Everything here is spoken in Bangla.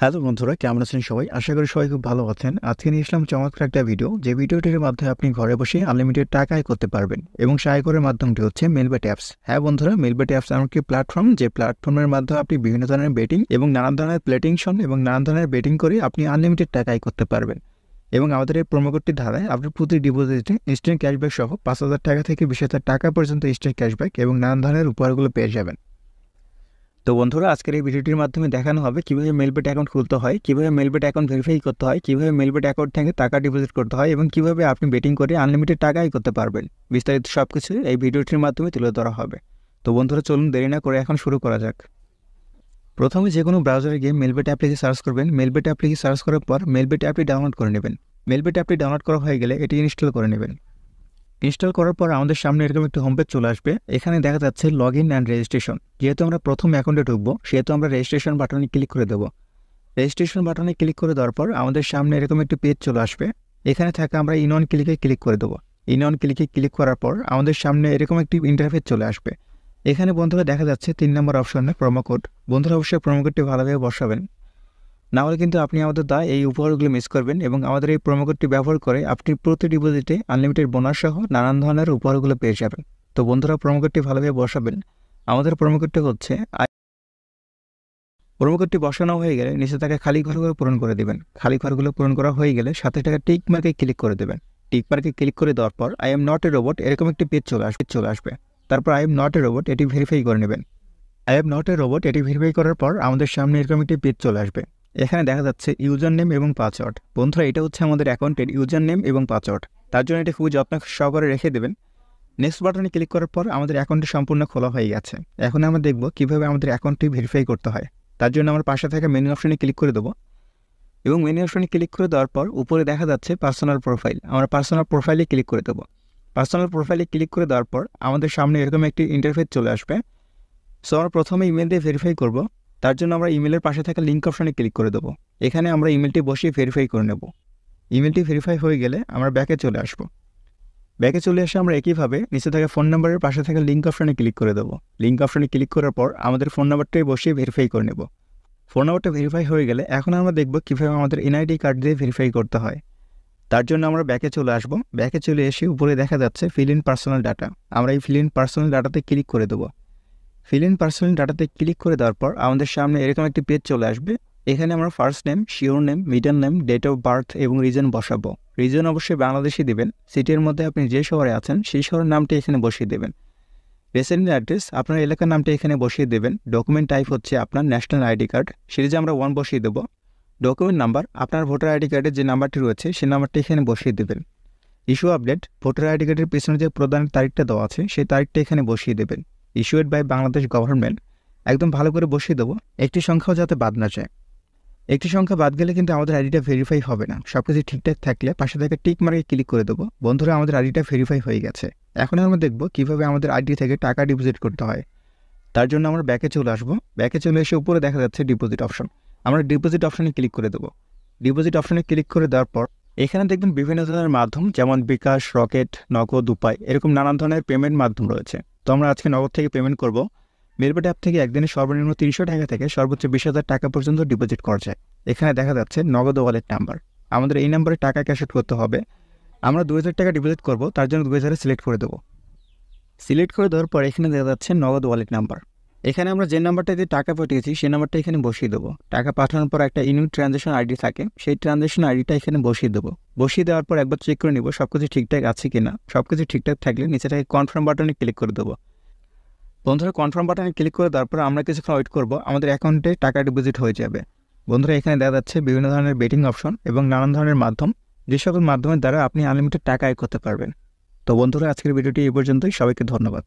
হ্যালো বন্ধুরা, কেমন আছেন সবাই? আশা করি সবাই খুব ভালো আছেন। আজকে নিয়ে আসলাম চমৎকার একটা ভিডিও, যে ভিডিওটির মাধ্যমে আপনি ঘরে বসে আনলিমিটেড টাকা আয় করতে পারবেন এবং সে আয় করার মাধ্যমটি হচ্ছে মেলবেট অ্যাপস। হ্যাঁ বন্ধুরা, মেলবেট অ্যাপস এমন একটি প্ল্যাটফর্ম, যে প্ল্যাটফর্মের মাধ্যমে আপনি বিভিন্ন ধরনের বেটিং এবং নানান ধরনের প্লেটিংশন এবং নানান ধরনের বেটিং করে আপনি আনলিমিটেড টাকা আয় করতে পারবেন। এবং আমাদের এই প্রোমো কোডটির ধারায় আপনি প্রতি ডিপোজিটে ইনস্ট্যান্ট ক্যাশব্যাক সহ ৫,০০০ টাকা থেকে ২০,০০০ টাকা পর্যন্ত ইনস্ট্যান্ট ক্যাশব্যাক এবং নানান ধরনের উপহারগুলো পেয়ে যাবেন। তো বন্ধুরা, আজকের এই ভিডিওটির মাধ্যমে দেখানো হবে কিভাবে মেলবেট অ্যাকাউন্ট খুলতে হয়, কিভাবে মেলবেট অ্যাকাউন্ট ভেরিফাই করতে হয়, কিভাবে মেলবেট অ্যাকাউন্ট থেকে টাকা ডিপোজিট করতে হয় এবং কিভাবে আপনি বেটিং করে আনলিমিটেড টাকা আয় করতে পারবেন। বিস্তারিত সবকিছু এই ভিডিওটির মাধ্যমে তুলে ধরা হবে। তো বন্ধুরা, চলুন দেরি না করে এখন শুরু করা যাক। প্রথমে যে কোনো ব্রাউজারে গিয়ে মেলবেট অ্যাপ লিখে সার্চ করবেন। মেলবেট অ্যাপ লিখে সার্চ করার পর মেলবেট অ্যাপটি ডাউনলোড করে নেবেন। মেলবেট অ্যাপটি ডাউনলোড করা হয়ে গেলে এটি ইনস্টল করে নেবেন। ইনস্টল করার পর আমাদের সামনে এরকম একটা হোম পেজ চলে আসবে। এখানে দেখা যাচ্ছে লগ ইন অ্যান্ড রেজিস্ট্রেশন। যেহেতু আমরা প্রথম অ্যাকাউন্টে ঢুকবো, সেহেতু আমরা রেজিস্ট্রেশন বাটনে ক্লিক করে দেবো। রেজিস্ট্রেশন বাটনে ক্লিক করে দেওয়ার পর আমাদের সামনে এরকম একটি পেজ চলে আসবে। এখানে থাকা আমরা ইন অন ক্লিকে ক্লিক করে দেবো। ইন অন ক্লিকে ক্লিক করার পর আমাদের সামনে এরকম একটি ইন্টারফেস চলে আসবে। এখানে বন্ধুরা দেখা যাচ্ছে ৩ নম্বর অপশনে প্রোমো কোড। বন্ধুরা, অবশ্যই প্রোমো কোডটি ভালোভাবে বসাবেন, না হলে কিন্তু আপনি আমাদের এই উপহারগুলো মিস করবেন। এবং আমাদের এই প্রোমো কোডটি ব্যবহার করে আপনি প্রতি ডিপোজিটে আনলিমিটেড বোনাস সহ নানান ধরনের উপহারগুলো পেয়ে যাবেন। তো বন্ধুরা, প্রোমো কোডটি ভালোভাবে বসাবেন। আমাদের প্রোমো কোডটি হচ্ছে প্রোমো কোডটি বসানো হয়ে গেলে নিচে থাকা খালি ঘরগুলো পূরণ করে দেবেন। খালি ঘরগুলো পূরণ করা হয়ে গেলে সাথে টাকা টিক মার্কে ক্লিক করে দেবেন। টিক মার্কে ক্লিক করে দেওয়ার পর I am not a robot এরকম একটি পেজ চলে আসবে। তারপর I am not a robot এটি ভেরিফাই করে নেবেন। I am not a robot এটি ভেরিফাই করার পর আমাদের সামনে এরকম একটি পেজ চলে আসবে। এখানে দেখা যাচ্ছে ইউজার নেম এবং পাসওয়ার্ড। বন্ধুরা, এটা হচ্ছে আমাদের অ্যাকাউন্টের ইউজার নেম এবং পাসওয়ার্ড। তার জন্য এটা খুবই যত্ন সহকারে রেখে দেবেন। নেক্সট বাটনে ক্লিক করার পর আমাদের অ্যাকাউন্টটি সম্পূর্ণ খোলা হয়ে গেছে। এখন আমরা দেখব কিভাবে আমাদের অ্যাকাউন্টটি ভেরিফাই করতে হয়। তার জন্য আমার পাশে থাকা মেনু অপশনে ক্লিক করে দেবো এবং মেনু অপশনে ক্লিক করে দেওয়ার পর উপরে দেখা যাচ্ছে পার্সোনাল প্রোফাইল। আমরা পার্সোনাল প্রোফাইলে ক্লিক করে দেবো। পার্সোনাল প্রোফাইলে ক্লিক করে দেওয়ার পর আমাদের সামনে এরকম একটি ইন্টারফেস চলে আসবে। সো আমরা প্রথমে ইমেল দিয়ে ভেরিফাই করব। তার জন্য আমরা ইমেলের পাশে থাকা লিঙ্ক অপশনে ক্লিক করে দেবো। এখানে আমরা ইমেলটি বসিয়ে ভেরিফাই করে নেব। ইমেলটি ভেরিফাই হয়ে গেলে আমরা ব্যাকে চলে আসব। ব্যাকে চলে এসে আমরা একইভাবে নিচে থাকা ফোন নাম্বারের পাশে থাকা লিঙ্ক অপশনে ক্লিক করে দেবো। লিঙ্ক অপশনে ক্লিক করার পর আমাদের ফোন নাম্বারটাই বসিয়ে ভেরিফাই করে নেব। ফোন নাম্বারটা ভেরিফাই হয়ে গেলে এখন আমরা দেখব কীভাবে আমাদের এনআইডি কার্ড দিয়ে ভেরিফাই করতে হয়। তার জন্য আমরা ব্যাকে চলে আসব। ব্যাকে চলে এসে উপরে দেখা যাচ্ছে ফিল ইন পার্সোনাল ডাটা। আমরা এই ফিল ইন পার্সোনাল ডাটাতে ক্লিক করে দেবো। ফিল ইন পার্সোনাল ডাটাতে ক্লিক করে দেওয়ার পর আমাদের সামনে এরকম একটি পেজ চলে আসবে। এখানে আমরা first name, surname, middle name, date of birth এবং রিজন বসাবো। রিজন অবশ্যই বাংলাদেশে দেবেন। সিটির মধ্যে আপনি যে শহরে আছেন সেই শহরের নামটি এখানে বসিয়ে দেবেন। রেসিডেন্ট অ্যাড্রেস আপনার এলাকার নামটি এখানে বসিয়ে দেবেন। ডকুমেন্ট টাইপ হচ্ছে আপনার ন্যাশনাল আইডি কার্ড, সিরিজে আমরা 1 বসিয়ে দেবো। ডকুমেন্ট নাম্বার আপনার ভোটার আইডি কার্ডের যে নাম্বারটি রয়েছে সেই নাম্বারটি এখানে বসিয়ে দেবেন। ইস্যু আপডেট ভোটার আইডি কার্ডের পিছনে যে প্রদানের তারিখটা দেওয়া আছে সেই তারিখটা এখানে বসিয়ে দেবেন। ইস্যুড বাই বাংলাদেশ গভর্নমেন্ট একদম ভালো করে বসিয়ে দেবো। একটি সংখ্যাও যাতে বাদ না যায়। একটি সংখ্যা বাদ গেলে কিন্তু আমাদের আইডিটা ভেরিফাই হবে না। সব কিছু ঠিকঠাক থাকলে পাশে থেকে টিক মার্কে ক্লিক করে দেবো। বন্ধুরা, আমাদের আইডিটা ভেরিফাই হয়ে গেছে। এখন আমরা দেখব কীভাবে আমাদের আইডি থেকে টাকা ডিপোজিট করতে হয়। তার জন্য আমরা ব্যাকে চলে আসবো। ব্যাকে চলে এসে উপরে দেখা যাচ্ছে ডিপোজিট অপশন। আমরা ডিপোজিট অপশনে ক্লিক করে দেবো। ডিপোজিট অপশনে ক্লিক করে দেওয়ার পর এখানে দেখবেন বিভিন্ন ধরনের মাধ্যম, যেমন বিকাশ, রকেট, নগদ, উপায় এরকম নানান ধরনের পেমেন্ট মাধ্যম রয়েছে। তো আমরা আজকে নগদ থেকে পেমেন্ট করব। মেলবেট অ্যাপ থেকে একদিনে সর্বনিম্ন ৩০০ টাকা থেকে সর্বোচ্চ ২০,০০০ টাকা পর্যন্ত ডিপোজিট করা যায়। এখানে দেখা যাচ্ছে নগদ ওয়ালেট নাম্বার। আমাদের এই নাম্বারে টাকা ক্যাশ আউট করতে হবে। আমরা ২,০০০ টাকা ডিপোজিট করব, তার জন্য ২,০০০ সিলেক্ট করে দেবো। সিলেক্ট করে দেওয়ার পর এখানে দেখা যাচ্ছে নগদ ওয়ালেট নাম্বার। এখানে আমরা যে নাম্বারটা দিয়ে টাকা পাঠিয়েছি সেই নাম্বারটা এখানে বসিয়ে দেবো। টাকা পাঠানোর পর একটা ইউনিক ট্রানজ্যাকশন আইডি থাকে, সেই ট্রানজ্যাকশন আইডিটা এখানে বসিয়ে দেবো। বসিয়ে দেওয়ার পর একবার চেক করে নিব সব কিছু ঠিকঠাক আছে কিনা। সব কিছু ঠিকঠাক থাকলে নিচে থেকে কনফার্ম বাটনে ক্লিক করে দেবো। বন্ধুরা, কনফার্ম বাটনে ক্লিক করে দেওয়ার পর আমরা কিছুক্ষণ ওয়েট করব। আমাদের অ্যাকাউন্টে টাকা ডিপোজিট হয়ে যাবে। বন্ধুরা, এখানে দেখা যাচ্ছে বিভিন্ন ধরনের বেটিং অপশন এবং নানান ধরনের মাধ্যম, যে সকল মাধ্যমের দ্বারা আপনি আনলিমিটেড টাকা আয় করতে পারবেন। তো বন্ধুরা, আজকের ভিডিওটি এই পর্যন্তই। সবাইকে ধন্যবাদ।